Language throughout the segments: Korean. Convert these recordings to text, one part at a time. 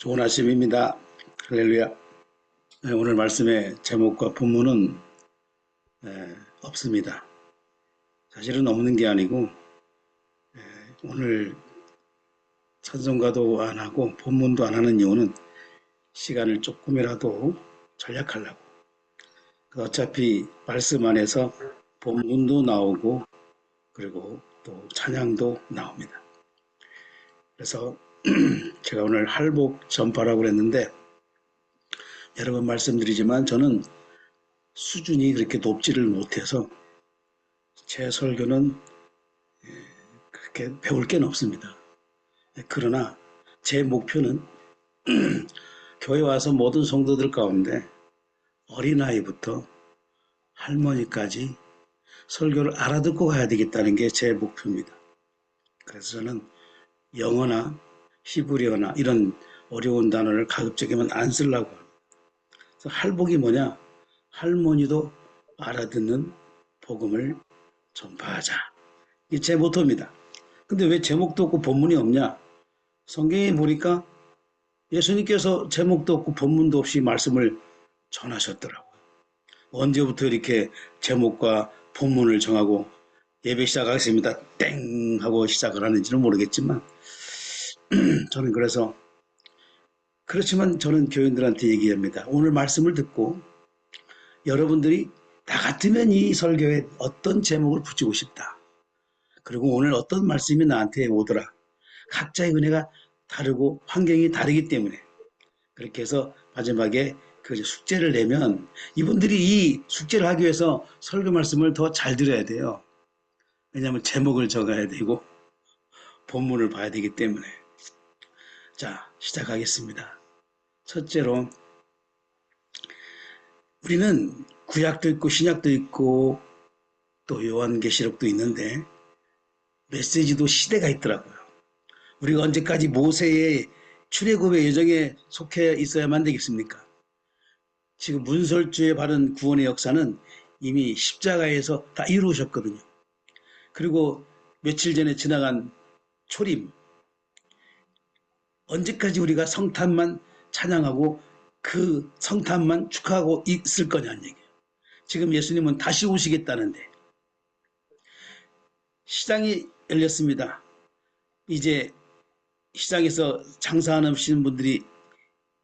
좋은 아침입니다. 할렐루야. 오늘 말씀의 제목과 본문은 없습니다. 사실은 없는 게 아니고 오늘 찬송가도 안 하고 본문도 안 하는 이유는 시간을 조금이라도 절약하려고. 어차피 말씀 안에서 본문도 나오고 그리고 또 찬양도 나옵니다. 그래서 제가 오늘 할복 전파라고 그랬는데 여러 번 말씀드리지만 저는 수준이 그렇게 높지를 못해서 제 설교는 그렇게 배울 게 없습니다. 그러나 제 목표는 교회 와서 모든 성도들 가운데 어린아이부터 할머니까지 설교를 알아듣고 가야 되겠다는 게 제 목표입니다. 그래서 저는 영어나 히브리어나 이런 어려운 단어를 가급적이면 안 쓰려고 합니다. 그래서 할복이 뭐냐? 할머니도 알아듣는 복음을 전파하자. 이게 제 모토입니다. 근데 왜 제목도 없고 본문이 없냐? 성경에 보니까 예수님께서 제목도 없고 본문도 없이 말씀을 전하셨더라고요. 언제부터 이렇게 제목과 본문을 정하고 예배 시작하겠습니다. 땡 하고 시작을 하는지는 모르겠지만 저는 그렇지만 저는 교인들한테 얘기합니다. 오늘 말씀을 듣고 여러분들이 나 같으면 이 설교에 어떤 제목을 붙이고 싶다. 그리고 오늘 어떤 말씀이 나한테 오더라. 각자의 은혜가 다르고 환경이 다르기 때문에 그렇게 해서 마지막에 그 숙제를 내면 이분들이 이 숙제를 하기 위해서 설교 말씀을 더 잘 들어야 돼요. 왜냐하면 제목을 적어야 되고 본문을 봐야 되기 때문에. 자, 시작하겠습니다. 첫째로 우리는 구약도 있고 신약도 있고 또 요한계시록도 있는데 메시지도 시대가 있더라고요. 우리가 언제까지 모세의 출애굽의 여정에 속해 있어야만 되겠습니까? 지금 문설주에 바른 구원의 역사는 이미 십자가에서 다 이루어졌거든요. 그리고 며칠 전에 지나간 초림, 언제까지 우리가 성탄만 찬양하고 그 성탄만 축하하고 있을 거냐는 얘기예요. 지금 예수님은 다시 오시겠다는데 시장이 열렸습니다. 이제 시장에서 장사하시는 분들이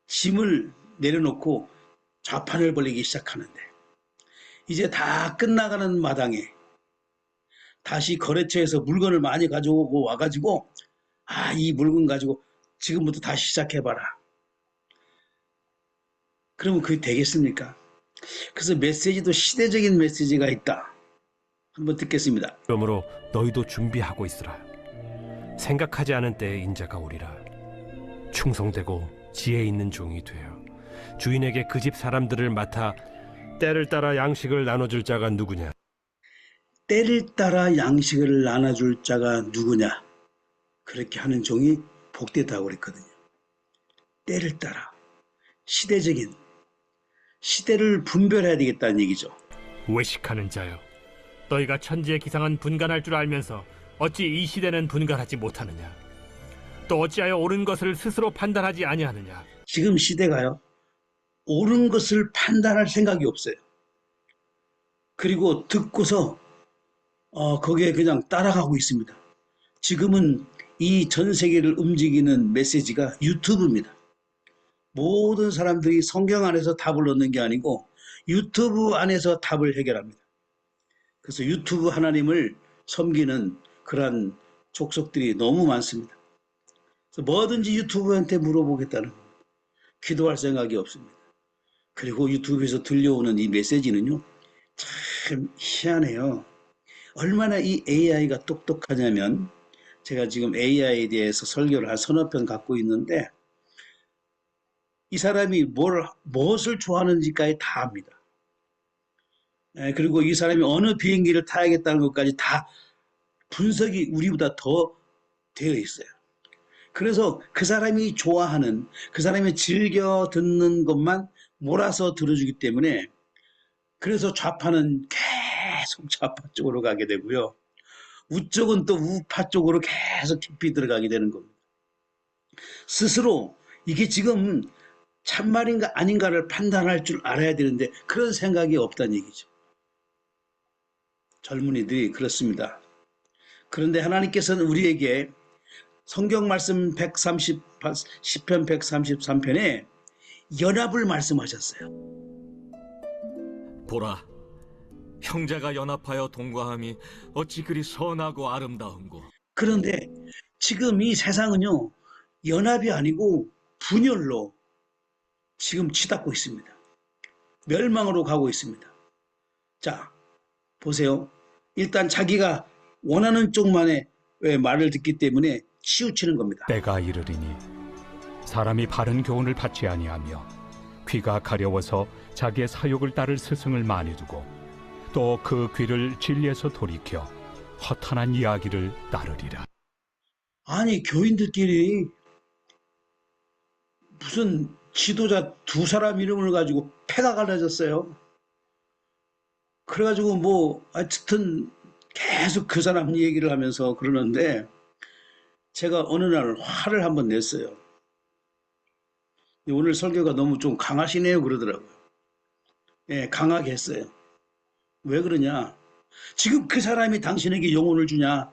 짐을 내려놓고 좌판을 벌리기 시작하는데 이제 다 끝나가는 마당에 다시 거래처에서 물건을 많이 가져오고 와가지고 이 물건 가지고 지금부터 다시 시작해봐라. 그러면 그게 되겠습니까? 그래서 메시지도 시대적인 메시지가 있다. 한번 듣겠습니다. 그러므로 너희도 준비하고 있으라. 생각하지 않은 때에 인자가 오리라. 충성되고 지혜 있는 종이 되어 주인에게 그 집 사람들을 맡아 때를 따라 양식을 나눠줄 자가 누구냐? 때를 따라 양식을 나눠줄 자가 누구냐? 그렇게 하는 종이 복되다고 그랬거든요. 때를 따라 시대적인 시대를 분별해야 되겠다는 얘기죠. 외식하는 자여, 너희가 천지의 기상은 분간할 줄 알면서 어찌 이 시대는 분간하지 못하느냐? 또 어찌하여 옳은 것을 스스로 판단하지 아니하느냐? 지금 시대가요, 옳은 것을 판단할 생각이 없어요. 그리고 듣고서 거기에 그냥 따라가고 있습니다. 지금은 이 전 세계를 움직이는 메시지가 유튜브입니다. 모든 사람들이 성경 안에서 답을 얻는 게 아니고 유튜브 안에서 답을 해결합니다. 그래서 유튜브 하나님을 섬기는 그러한 족속들이 너무 많습니다. 그래서 뭐든지 유튜브한테 물어보겠다는 겁니다. 기도할 생각이 없습니다. 그리고 유튜브에서 들려오는 이 메시지는요, 참 희한해요. 얼마나 이 AI가 똑똑하냐면 제가 지금 AI에 대해서 설교를 한 서너 편 갖고 있는데 이 사람이 무엇을 좋아하는지까지 다 압니다. 그리고 이 사람이 어느 비행기를 타야겠다는 것까지 다 분석이 우리보다 더 되어 있어요. 그래서 그 사람이 좋아하는, 그 사람이 즐겨 듣는 것만 몰아서 들어주기 때문에 그래서 좌파는 계속 좌파 쪽으로 가게 되고요. 우쪽은 또 우파 쪽으로 계속 깊이 들어가게 되는 겁니다. 스스로 이게 지금 참말인가 아닌가를 판단할 줄 알아야 되는데 그런 생각이 없다는 얘기죠. 젊은이들이 그렇습니다. 그런데 하나님께서는 우리에게 성경 말씀 10편 133편에 연합을 말씀하셨어요. 보라, 형제가 연합하여 동거함이 어찌 그리 선하고 아름다운고. 그런데 지금 이 세상은요, 연합이 아니고 분열로 지금 치닫고 있습니다. 멸망으로 가고 있습니다. 자, 보세요. 일단 자기가 원하는 쪽만의 말을 듣기 때문에 치우치는 겁니다. 때가 이르리니 사람이 바른 교훈을 받지 아니하며 귀가 가려워서 자기의 사욕을 따를 스승을 많이 두고 또 그 귀를 진리에서 돌이켜 허탄한 이야기를 따르리라. 아니, 교인들끼리 무슨 지도자 두 사람 이름을 가지고 패가 갈라졌어요. 그래가지고 뭐 하여튼 계속 그 사람 얘기를 하면서 그러는데 제가 어느 날 화를 한번 냈어요. 오늘 설교가 너무 좀 강하시네요 그러더라고요. 예, 강하게 했어요. 왜 그러냐? 지금 그 사람이 당신에게 영혼을 주냐?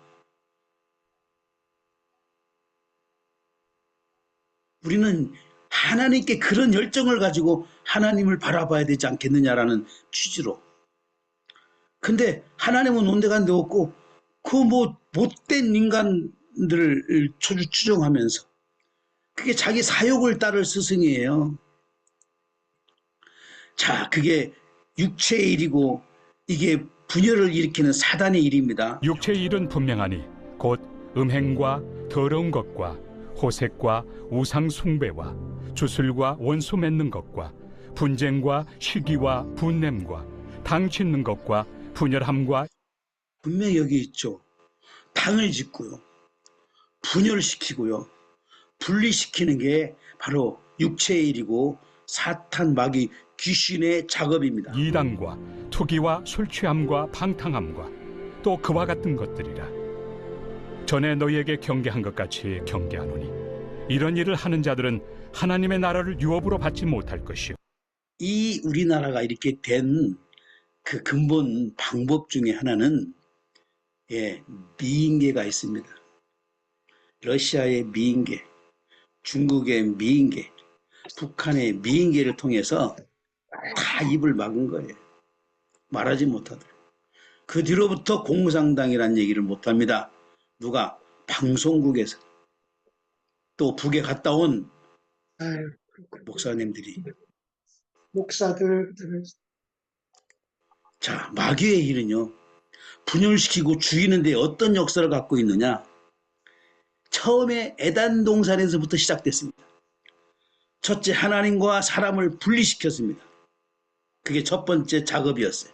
우리는 하나님께 그런 열정을 가지고 하나님을 바라봐야 되지 않겠느냐라는 취지로. 근데 하나님은 온데간데 없고 그 뭐 못된 인간들을 추종하면서 그게 자기 사욕을 따를 스승이에요. 자, 그게 육체의 일이고 이게 분열을 일으키는 사단의 일입니다. 육체의 일은 분명하니 곧 음행과 더러운 것과 호색과 우상 숭배와 주술과 원수 맺는 것과 분쟁과 시기와 분냄과 당 짓는 것과 분열함과. 분명히 여기 있죠. 당을 짓고요. 분열시키고요. 분리시키는 게 바로 육체의 일이고 사탄 마귀 귀신의 작업입니다. 이단과 투기와 술취함과 방탕함과 또 그와 같은 것들이라. 전에 너희에게 경계한 것 같이 경계하노니 이런 일을 하는 자들은 하나님의 나라를 유업으로 받지 못할 것이요. 이 우리나라가 이렇게 된 그 근본 방법 중에 하나는 미인계가 있습니다. 러시아의 미인계, 중국의 미인계, 북한의 미인계를 통해서 다 입을 막은 거예요. 말하지 못하도록. 그 뒤로부터 공산당이라는 얘기를 못합니다. 누가? 방송국에서. 또 북에 갔다 온 목사님들이. 목사들. 자, 마귀의 일은요, 분열시키고 죽이는데 어떤 역사를 갖고 있느냐? 처음에 에덴 동산에서부터 시작됐습니다. 첫째, 하나님과 사람을 분리시켰습니다. 그게 첫 번째 작업이었어요.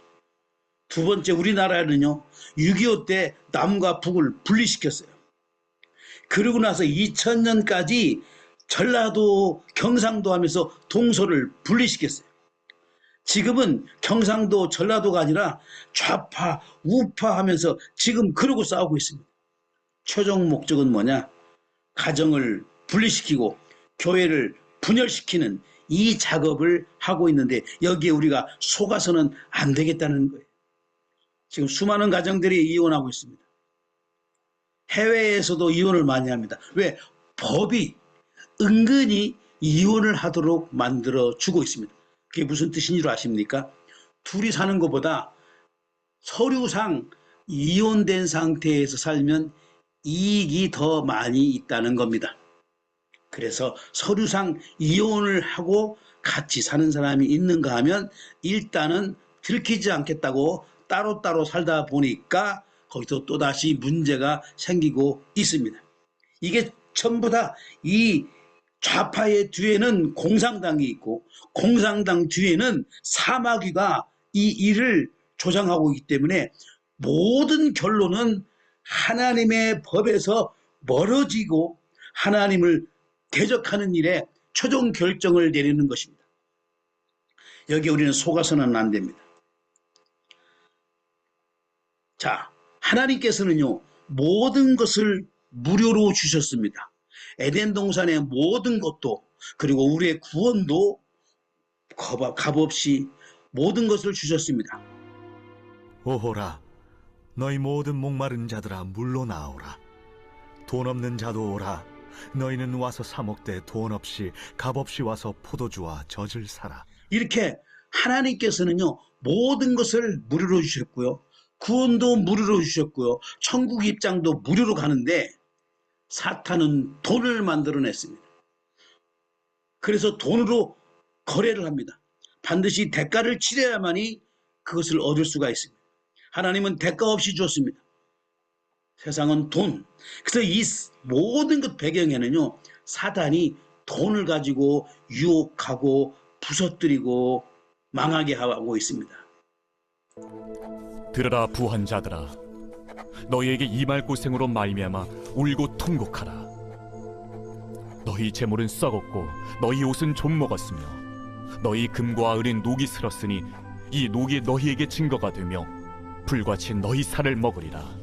두 번째, 우리나라는요, 6.25 때 남과 북을 분리시켰어요. 그러고 나서 2000년까지 전라도, 경상도 하면서 동서를 분리시켰어요. 지금은 경상도, 전라도가 아니라 좌파, 우파 하면서 지금 그러고 싸우고 있습니다. 최종 목적은 뭐냐? 가정을 분리시키고 교회를 분열시키는 이 작업을 하고 있는데 여기에 우리가 속아서는 안 되겠다는 거예요. 지금 수많은 가정들이 이혼하고 있습니다. 해외에서도 이혼을 많이 합니다. 왜? 법이 은근히 이혼을 하도록 만들어주고 있습니다. 그게 무슨 뜻인 줄 아십니까? 둘이 사는 것보다 서류상 이혼된 상태에서 살면 이익이 더 많이 있다는 겁니다. 그래서 서류상 이혼을 하고 같이 사는 사람이 있는가 하면 일단은 들키지 않겠다고 따로따로 살다 보니까 거기서 또다시 문제가 생기고 있습니다. 이게 전부 다 이 좌파의 뒤에는 공산당이 있고 공산당 뒤에는 사마귀가 이 일을 조장하고 있기 때문에 모든 결론은 하나님의 법에서 멀어지고 하나님을 대적하는 일에 최종 결정을 내리는 것입니다. 여기에 우리는 속아서는 안 됩니다. 자, 하나님께서는요, 모든 것을 무료로 주셨습니다. 에덴 동산의 모든 것도 그리고 우리의 구원도 값없이 모든 것을 주셨습니다. 오호라, 너희 모든 목마른 자들아 물로 나오라. 돈 없는 자도 오라. 너희는 와서 사 먹되 돈 없이 값없이 와서 포도주와 젖을 사라. 이렇게 하나님께서는요, 모든 것을 무료로 주셨고요. 구원도 무료로 주셨고요. 천국 입장도 무료로 가는데 사탄은 돈을 만들어냈습니다. 그래서 돈으로 거래를 합니다. 반드시 대가를 치러야만이 그것을 얻을 수가 있습니다. 하나님은 대가 없이 주었습니다. 세상은 돈. 그래서 이 모든 것 배경에는요, 사단이 돈을 가지고 유혹하고 부서뜨리고 망하게 하고 있습니다. 들으라 부한 자들아, 너희에게 이 말고생으로 말미암아 울고 통곡하라. 너희 재물은 썩었고 너희 옷은 좀 먹었으며 너희 금과 은은 녹이 슬었으니 이 녹이 너희에게 증거가 되며 불같이 너희 살을 먹으리라.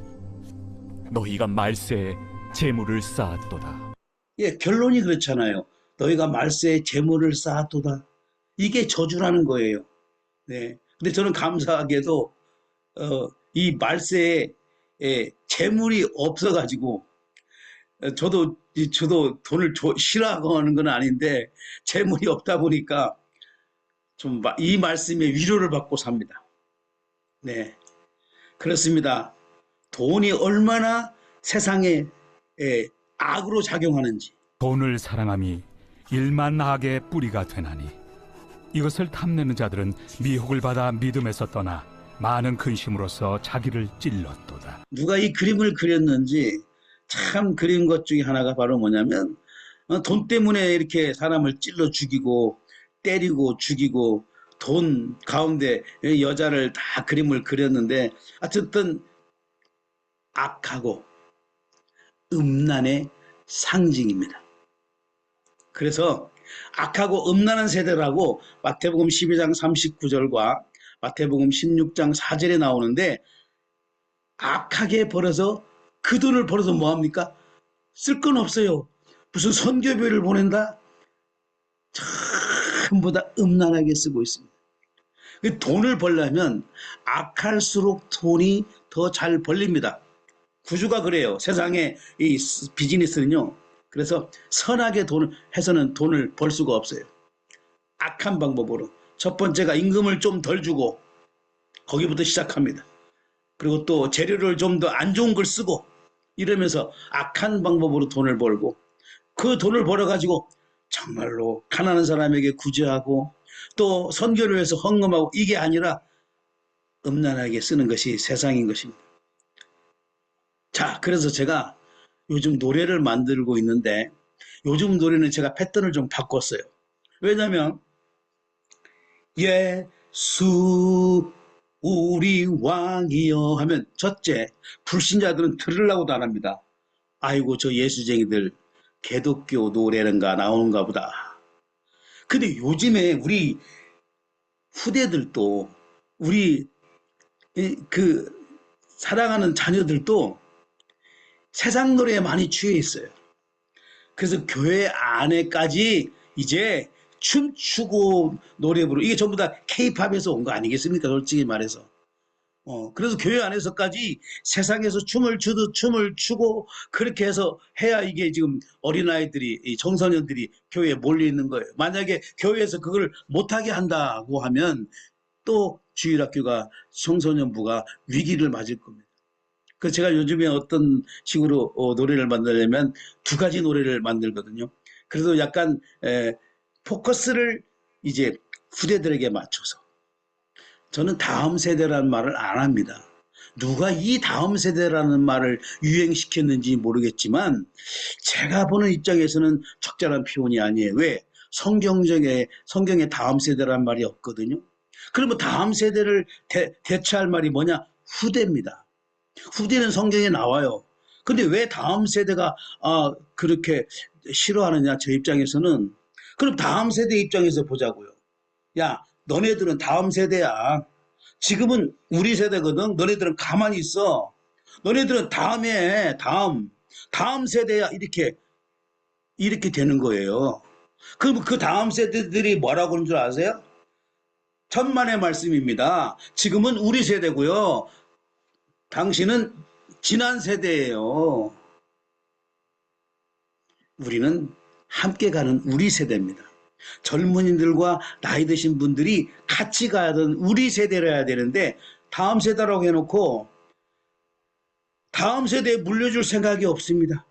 너희가 말세에 재물을 쌓았도다. 예, 결론이 그렇잖아요. 너희가 말세에 재물을 쌓았도다. 이게 저주라는 거예요. 네. 근데 저는 감사하게도 이 말세에 재물이 없어가지고 저도 돈을 싫어하는 건 아닌데 재물이 없다 보니까 좀 이 말씀에 위로를 받고 삽니다. 네, 그렇습니다. 돈이 얼마나 세상에 악으로 작용하는지. 돈을 사랑함이 일만 악의 뿌리가 되나니 이것을 탐내는 자들은 미혹을 받아 믿음에서 떠나 많은 근심으로써 자기를 찔렀도다. 누가 이 그림을 그렸는지 참 그린 것 중에 하나가 바로 뭐냐면 돈 때문에 이렇게 사람을 찔러 죽이고 때리고 죽이고 돈 가운데 여자를 다 그림을 그렸는데 어쨌든 악하고 음란의 상징입니다. 그래서 악하고 음란한 세대라고 마태복음 12장 39절과 마태복음 16장 4절에 나오는데 악하게 벌어서 그 돈을 벌어서 뭐합니까? 쓸 건 없어요. 무슨 선교비를 보낸다? 전부 다 음란하게 쓰고 있습니다. 돈을 벌려면 악할수록 돈이 더 잘 벌립니다. 구조가 그래요. 세상에 이 비즈니스는요. 그래서 선하게 돈을 해서는 돈을 벌 수가 없어요. 악한 방법으로. 첫 번째가 임금을 좀 덜 주고 거기부터 시작합니다. 그리고 또 재료를 좀 더 안 좋은 걸 쓰고 이러면서 악한 방법으로 돈을 벌고 그 돈을 벌어가지고 정말로 가난한 사람에게 구제하고 또 선교를 위해서 헌금하고 이게 아니라 음란하게 쓰는 것이 세상인 것입니다. 자, 그래서 제가 요즘 노래를 만들고 있는데 요즘 노래는 제가 패턴을 좀 바꿨어요. 왜냐하면 예수 우리 왕이여 하면 첫째 불신자들은 들으려고도 안 합니다. 아이고 저 예수쟁이들 개독교 노래는가 나오는가 보다. 근데 요즘에 우리 후대들도 우리 그 사랑하는 자녀들도 세상 노래에 많이 취해 있어요. 그래서 교회 안에까지 이제 춤추고 노래 부르고 이게 전부 다 K-팝에서 온 거 아니겠습니까? 솔직히 말해서. 그래서 교회 안에서까지 세상에서 춤을 추듯 춤을 추고 그렇게 해서 해야 이게 지금 어린아이들이, 이 청소년들이 교회에 몰려 있는 거예요. 만약에 교회에서 그걸 못하게 한다고 하면 또 주일학교가 청소년부가 위기를 맞을 겁니다. 그래서 제가 요즘에 어떤 식으로 노래를 만들려면 두 가지 노래를 만들거든요. 그래서 약간 포커스를 이제 후대들에게 맞춰서 저는 다음 세대라는 말을 안 합니다. 누가 이 다음 세대라는 말을 유행시켰는지 모르겠지만 제가 보는 입장에서는 적절한 표현이 아니에요. 왜? 성경에 다음 세대라는 말이 없거든요. 그러면 다음 세대를 대체할 말이 뭐냐? 후대입니다. 후대는 성경에 나와요. 근데 왜 다음 세대가 그렇게 싫어하느냐? 저 입장에서는. 그럼 다음 세대 입장에서 보자고요. 야, 너네들은 다음 세대야. 지금은 우리 세대거든. 너네들은 가만히 있어. 너네들은 다음 세대야. 이렇게 되는 거예요. 그럼 그 다음 세대들이 뭐라고 하는 줄 아세요? 천만의 말씀입니다. 지금은 우리 세대고요. 당신은 지난 세대예요. 우리는 함께 가는 우리 세대입니다. 젊은이들과 나이 드신 분들이 같이 가던 우리 세대를 해야 되는데 다음 세대라고 해놓고 다음 세대에 물려줄 생각이 없습니다.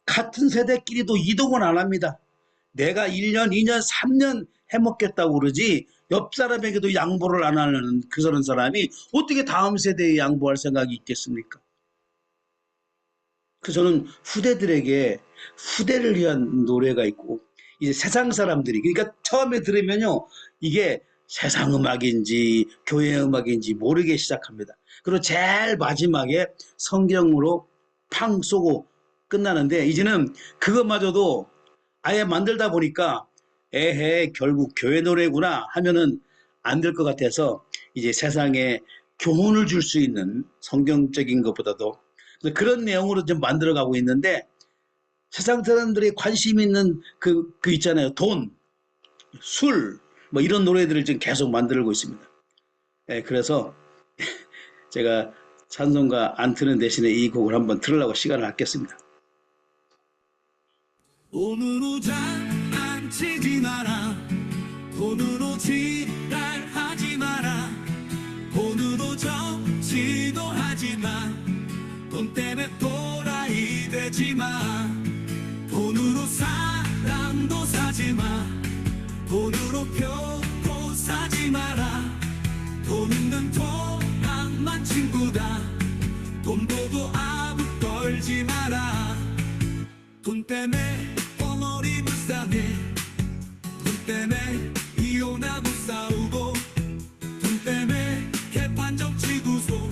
같은 세대끼리도 이동은 안 합니다. 내가 1년, 2년, 3년 해먹겠다고 그러지 옆 사람에게도 양보를 안 하는 그런 사람이 어떻게 다음 세대에 양보할 생각이 있겠습니까? 그래서 저는 후대들에게 후대를 위한 노래가 있고 이제 세상 사람들이 그러니까 처음에 들으면요 이게 세상 음악인지 교회 음악인지 모르게 시작합니다. 그리고 제일 마지막에 성경으로 팡 쏘고 끝나는데 이제는 그것마저도 아예 만들다 보니까 에헤 결국 교회 노래구나 하면은 안 될 것 같아서 이제 세상에 교훈을 줄 수 있는 성경적인 것보다도 그런 내용으로 좀 만들어가고 있는데 세상 사람들이 관심 있는 그 있잖아요. 돈, 술, 뭐 이런 노래들을 지금 계속 만들고 있습니다. 예, 그래서 제가 찬송가 안 트는 대신에 이 곡을 한번 들으려고 시간을 아꼈습니다. 돈으로 장난치지 마라. 돈으로 지랄하지 마라. 돈으로 정치도 하지 마. 돈 때문에 도라이 되지 마. 돈으로 사람도 사지 마. 돈으로 표도 사지 마라. 돈 있는 돈 낭만 친구다. 돈 보고 아무 떨지 마라. 돈 때문에 덩어리 불쌍해. 돈 때문에 이혼하고 싸우고. 돈 때문에 개판 정치 구속.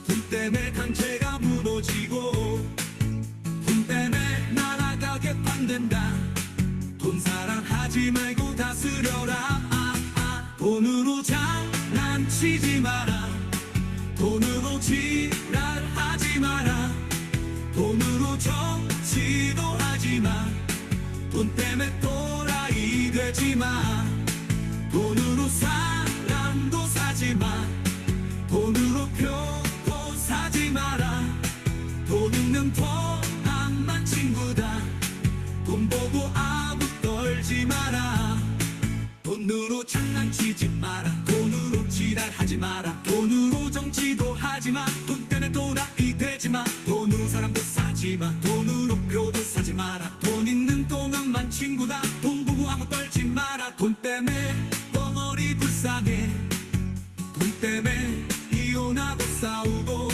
돈 때문에 단체가 무너지고. 돈 때문에 나라가 개판된다. 돈 사랑하지 말고 다스려라. 돈으로 장난치지 마라. 돈으로 지랄하지 마라. 돈으로 정치도 하지 마. 돈 때문에 도라이 되지 마. 돈으로 사람도 사지 마. 돈으로 표도 사지 마라. 돈 있는 돈 낭만 친구다. 돈 보고 아무 떨지 마라. 돈으로 장난치지 마라. 돈으로 지랄하지 마라. 돈으로 정치도 하지 마. 돈 때문에 도라이 되지 마. 돈으로 사람도 사지 마. 돈으로 표도 사지 마라. 돈 있는 돈만 친구다. 돈 보고 아무 떨지 마라. 돈 때문에 덩어리 불쌍해. 돈 때문에 이혼하고 싸우고.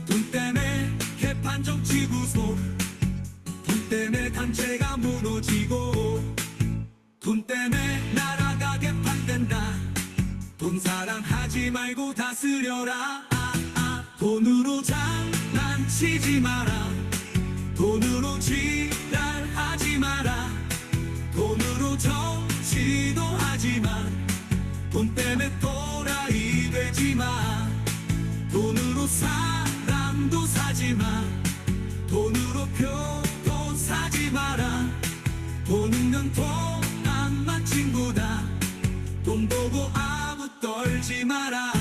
돈 때문에 개판 정치 구속. 돈 때문에 단체가 무너지고. 돈 때문에 나라가 개판된다. 돈 사랑하지 말고 다스려라. 돈으로 장난치지 마라. 돈으로 지랄하지 마라. 돈으로 정치도 하지 마. 돈 때문에 도라이 되지 마. 돈으로 사람도 사지 마. 돈으로 표도 사지 마라. 돈 있는 돈 낭만 친구다. 돈 보고 아무 떨지 마라.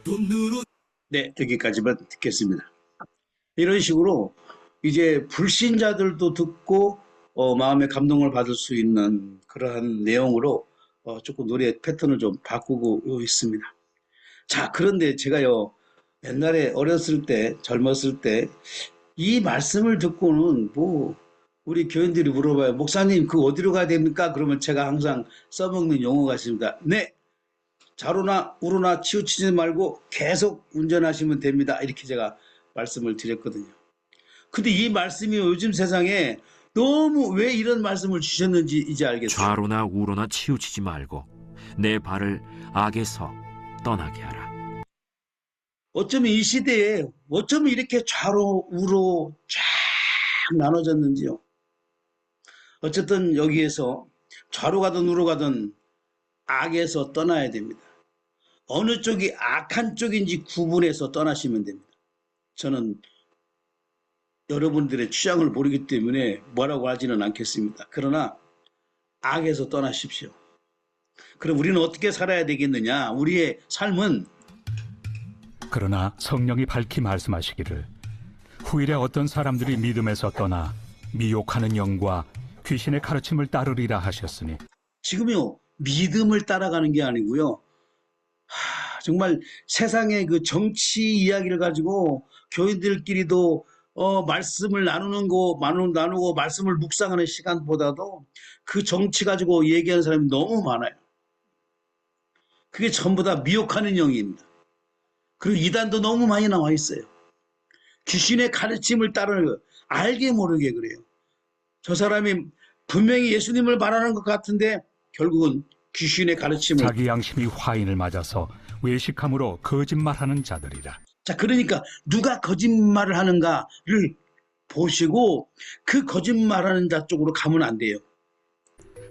돈으로 네, 여기까지만 듣겠습니다. 이런 식으로 이제 불신자들도 듣고 마음의 감동을 받을 수 있는 그러한 내용으로 조금 노래 패턴을 좀 바꾸고 있습니다. 자, 그런데 제가요, 옛날에 어렸을 때, 젊었을 때, 이 말씀을 듣고는 뭐, 우리 교인들이 물어봐요. 목사님, 그 어디로 가야 됩니까? 그러면 제가 항상 써먹는 용어가 있습니다. 네, 좌로나 우로나 치우치지 말고 계속 운전하시면 됩니다. 이렇게 제가 말씀을 드렸거든요. 근데 이 말씀이 요즘 세상에 너무 왜 이런 말씀을 주셨는지 이제 알겠어요. 좌로나 우로나 치우치지 말고 내 발을 악에서 떠나게 하라. 어쩌면 이 시대에 어쩌면 이렇게 좌로 우로 쫙 나눠졌는지요. 어쨌든 여기에서 좌로 가든 우로 가든 악에서 떠나야 됩니다. 어느 쪽이 악한 쪽인지 구분해서 떠나시면 됩니다. 저는 여러분들의 취향을 모르기 때문에 뭐라고 하지는 않겠습니다. 그러나 악에서 떠나십시오. 그럼 우리는 어떻게 살아야 되겠느냐? 우리의 삶은 그러나 성령이 밝히 말씀하시기를 후일에 어떤 사람들이 믿음에서 떠나 미혹하는 영과 귀신의 가르침을 따르리라 하셨으니 지금요, 믿음을 따라가는 게 아니고요. 정말 세상의 그 정치 이야기를 가지고 교인들끼리도 말씀을 나누고 말씀을 묵상하는 시간보다도 그 정치 가지고 얘기하는 사람이 너무 많아요. 그게 전부 다 미혹하는 영입니다. 그리고 이단도 너무 많이 나와 있어요. 귀신의 가르침을 따르는 거 알게 모르게 그래요. 저 사람이 분명히 예수님을 말하는 것 같은데 결국은 귀신의 가르침을 자기 양심이 화인을 맞아서 외식함으로 거짓말하는 자들이라. 자, 그러니까 누가 거짓말을 하는가를 보시고 그 거짓말하는 자 쪽으로 가면 안 돼요.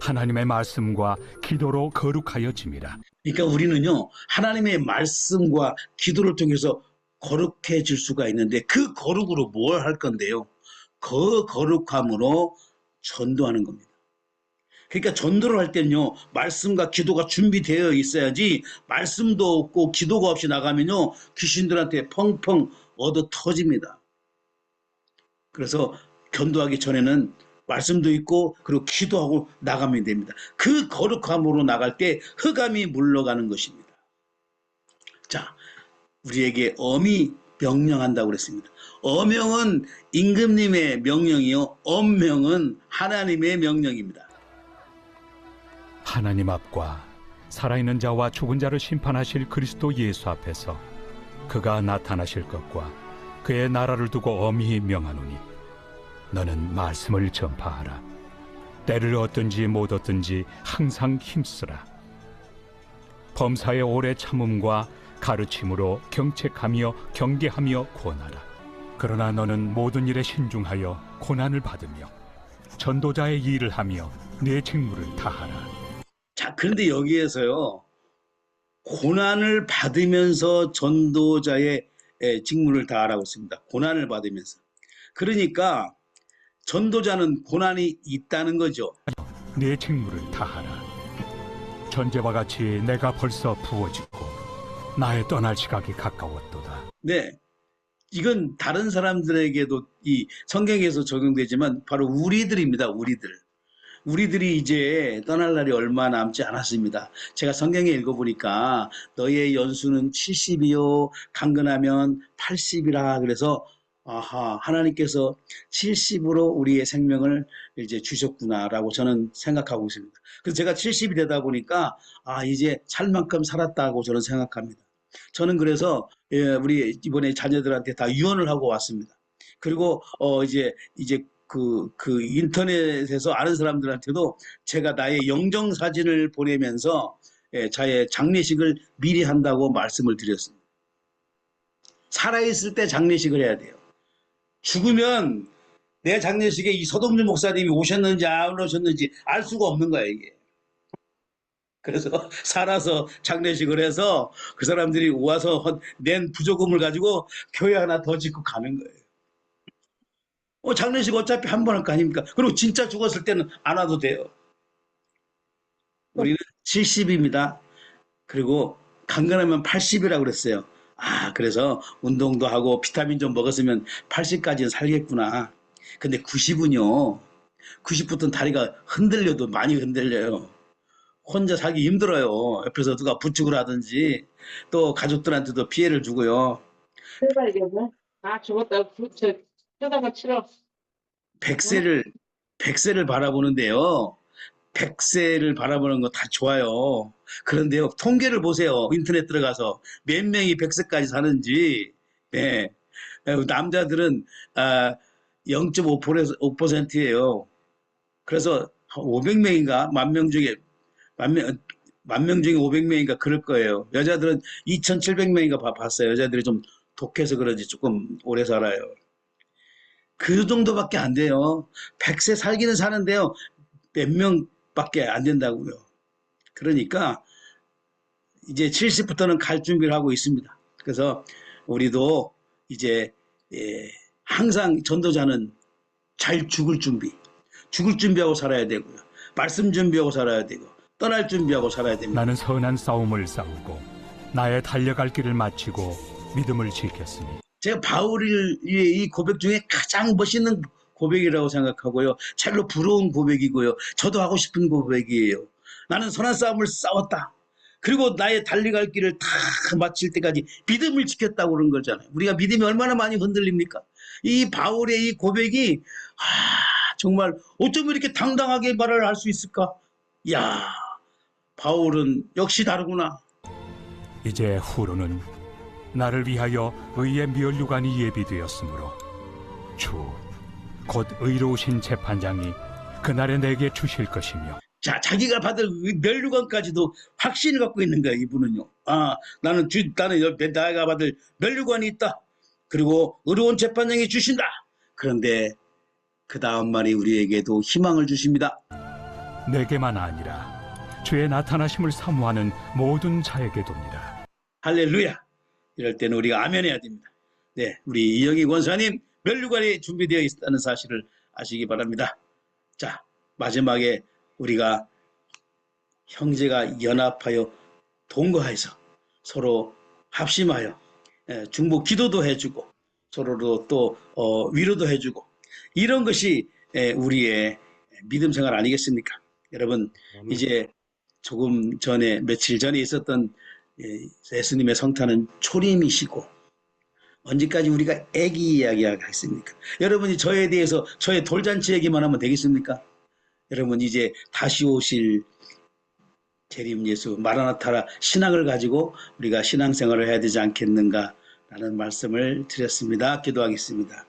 하나님의 말씀과 기도로 거룩하여짐이라. 그러니까 우리는요, 하나님의 말씀과 기도를 통해서 거룩해질 수가 있는데 그 거룩으로 뭘 할 건데요? 그 거룩함으로 전도하는 겁니다. 그러니까 전도를 할 때는요, 말씀과 기도가 준비되어 있어야지 말씀도 없고 기도가 없이 나가면요, 귀신들한테 펑펑 얻어 터집니다. 그래서 전도하기 전에는 말씀도 있고 그리고 기도하고 나가면 됩니다. 그 거룩함으로 나갈 때 흑암이 물러가는 것입니다. 자, 우리에게 엄이 명령한다고 그랬습니다. 어명은 임금님의 명령이요, 엄명은 하나님의 명령입니다. 하나님 앞과 살아있는 자와 죽은 자를 심판하실 그리스도 예수 앞에서 그가 나타나실 것과 그의 나라를 두고 엄히 명하노니 너는 말씀을 전파하라. 때를 얻든지 못 얻든지 항상 힘쓰라. 범사의 오래 참음과 가르침으로 경책하며 경계하며 권하라. 그러나 너는 모든 일에 신중하여 고난을 받으며 전도자의 일을 하며 내 직무를 다하라. 자, 그런데 여기에서요, 고난을 받으면서 전도자의 직무를 다하라고 했습니다. 고난을 받으면서. 그러니까 전도자는 고난이 있다는 거죠. 내 직무를 다하라. 전제와 같이 내가 벌써 부어지고 나의 떠날 시각이 가까웠도다. 네, 이건 다른 사람들에게도 이 성경에서 적용되지만 바로 우리들입니다. 우리들이 이제 떠날 날이 얼마 남지 않았습니다. 제가 성경에 읽어보니까 너의 연수는 70이요 강건하면 80이라 그래서 하나님께서 70으로 우리의 생명을 이제 주셨구나라고 저는 생각하고 있습니다. 그래서 제가 70이 되다 보니까 이제 살 만큼 살았다고 저는 생각합니다. 저는 그래서 우리 이번에 자녀들한테 다 유언을 하고 왔습니다. 그리고 이제 그 인터넷에서 아는 사람들한테도 제가 나의 영정 사진을 보내면서 자의 장례식을 미리 한다고 말씀을 드렸습니다. 살아있을 때 장례식을 해야 돼요. 죽으면 내 장례식에 이 서동준 목사님이 오셨는지 안 오셨는지 알 수가 없는 거야, 이게. 그래서 살아서 장례식을 해서 그 사람들이 와서 낸 부조금을 가지고 교회 하나 더 짓고 가는 거예요. 장례식 어차피 한 번 할 거 아닙니까? 그리고 진짜 죽었을 때는 안 와도 돼요. 우리는 70입니다. 그리고 강건하면 80이라고 그랬어요. 그래서 운동도 하고 비타민 좀 먹었으면 80까지는 살겠구나. 근데 90은요. 90부터는 다리가 흔들려도 많이 흔들려요. 혼자 살기 힘들어요. 옆에서 누가 부축을 하든지 또 가족들한테도 피해를 주고요. 제가 이게 뭐? 죽었다. 쳐다가 치러. 100세를 바라보는데요. 100세를 바라보는 거 다 좋아요. 그런데요, 통계를 보세요. 인터넷 들어가서 몇 명이 100세까지 사는지. 네. 남자들은 0.5%예요. 그래서 500명인가 만 명 중에 500명인가 그럴 거예요. 여자들은 2,700명인가 봤어요. 여자들이 좀 독해서 그런지 조금 오래 살아요. 그 정도밖에 안 돼요. 100세 살기는 사는데요. 몇 명밖에 안 된다고요. 그러니까 이제 70부터는 갈 준비를 하고 있습니다. 그래서 우리도 이제 항상 전도자는 잘 죽을 준비하고 살아야 되고요. 말씀 준비하고 살아야 되고 떠날 준비하고 살아야 됩니다. 나는 선한 싸움을 싸우고 나의 달려갈 길을 마치고 믿음을 지켰으니. 제가 바울의 이 고백 중에 가장 멋있는 고백이라고 생각하고요. 잘로 부러운 고백이고요. 저도 하고 싶은 고백이에요. 나는 선한 싸움을 싸웠다. 그리고 나의 달려갈 길을 다 마칠 때까지 믿음을 지켰다고 그런 거잖아요. 우리가 믿음이 얼마나 많이 흔들립니까? 이 바울의 이 고백이 정말 어쩜 이렇게 당당하게 말을 할 수 있을까? 야, 바울은 역시 다르구나. 이제 후로는 나를 위하여 의의 면류관이 예비되었으므로 주 곧 의로우신 재판장이 그날에 내게 주실 것이며. 자, 자기가 받을 면류관까지도 확신을 갖고 있는 거야, 이분은요. 나는 내가 받을 면류관이 있다. 그리고 의로운 재판장이 주신다. 그런데 그 다음 말이 우리에게도 희망을 주십니다. 내게만 아니라 주의 나타나심을 사모하는 모든 자에게도니라. 할렐루야. 이럴 때는 우리가 아멘 해야 됩니다. 네, 우리 이영희 권사님 면류관이 준비되어 있다는 사실을 아시기 바랍니다. 자, 마지막에 우리가 형제가 연합하여 동거해서 서로 합심하여 중보 기도도 해주고 서로도 또 위로도 해주고 이런 것이 우리의 믿음 생활 아니겠습니까? 여러분, 이제 조금 전에 며칠 전에 있었던 예수님의 성탄은 초림이시고 언제까지 우리가 애기 이야기하겠습니까? 여러분이 저에 대해서 저의 돌잔치 얘기만 하면 되겠습니까? 여러분, 이제 다시 오실 재림 예수 마라나타라 신앙을 가지고 우리가 신앙생활을 해야 되지 않겠는가 라는 말씀을 드렸습니다. 기도하겠습니다.